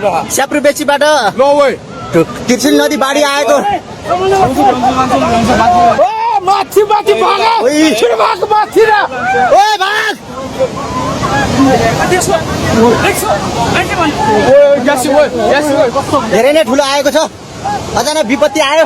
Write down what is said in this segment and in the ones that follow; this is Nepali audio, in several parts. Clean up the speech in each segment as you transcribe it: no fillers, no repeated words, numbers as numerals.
स्याप्रु बेचीबाट त्रिशुली नदी बाढी आएको माथि माथि धेरै नै ठुलो आएको छ अचानक विपत्ति आयो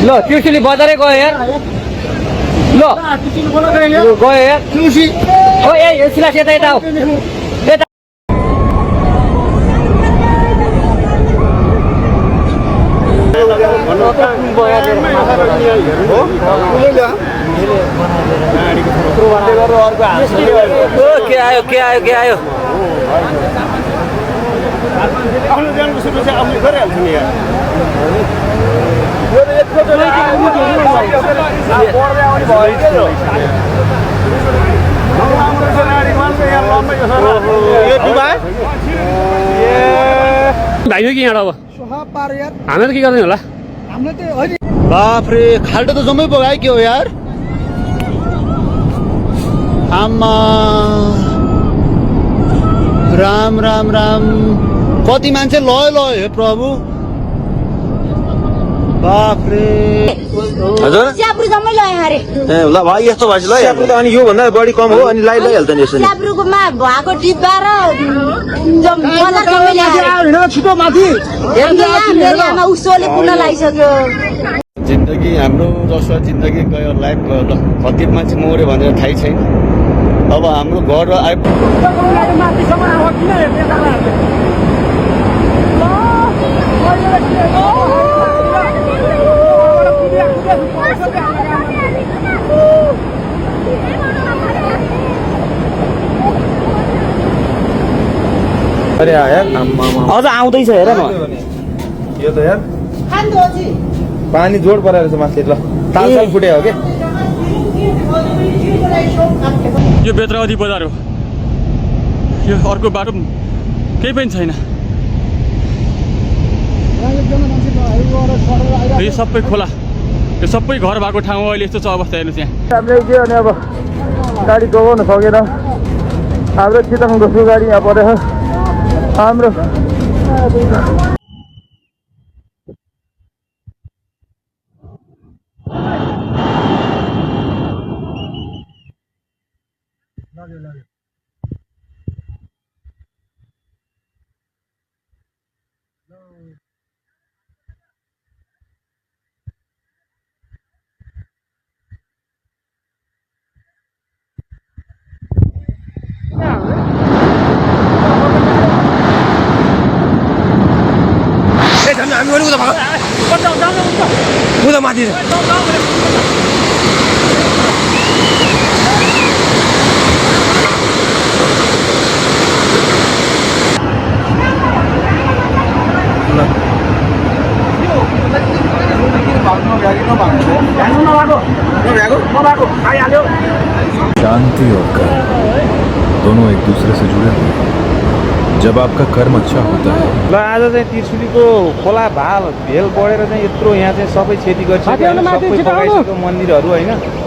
ल त्रिशुली बजारै गयो यार ल गयो यार ओ ए सिलास यता यता यता के आयो के आयो के आयो भाइ कि यहाँ अब हामी त के गर्दैन होला बाफ रे खाल्टो त जम्मै बगायो के हो यार आमा राम राम राम कति मान्छे लयो हे प्रभु बाफ रे हजुर स्याब्रु जम्मै लयो अरे ए ल भाइ यस्तो भएछ ल स्याब्रु त अनि यो भन्दा बढी कम हो अनि लाइहाल्छ नि यसो स्याब्रुकोमा भएको डिब्बा र बजार जम्मै ल्यायो छिटो माथि मेरो आमा उसोले पुनः लाइसक्यो जिन्दगी हाम्रो रसुवा जिन्दगी गयो लाइफ गयो ल कति मान्छे मर्यो भनेर थाहै छैन अब हाम्रो घर अरे यार अझ आउँदैछ हेर न यो त यार पानी जोड परेर छ माथि ल तालसाल फुट्यो हो के यो बेत्रावती बजार हो यो अर्को बाटो केही पनि छैन यो सबै खोला यो सबै घर भएको ठाउँ अहिले यस्तो छ अवस्था हेर्नुहोस् यहाँ हामीले के भने अब गाडी जोगाउन सकेन हाम्रो चितङ दोस्रो गाडी यहाँ परेछ हाम्रो उता माथि शांति और कर्म दोनों एक दूसरे से जुड़े हुए हैं जब आपका कर्म अच्छा होता है ल आज चाहिँ त्रिशुलीको खोला भाल भेल बढेर चाहिँ यत्रो यहाँ चाहिँ सबै क्षति गरिसक्यो सबै बगाइसक्यो मन्दिरहरू हैन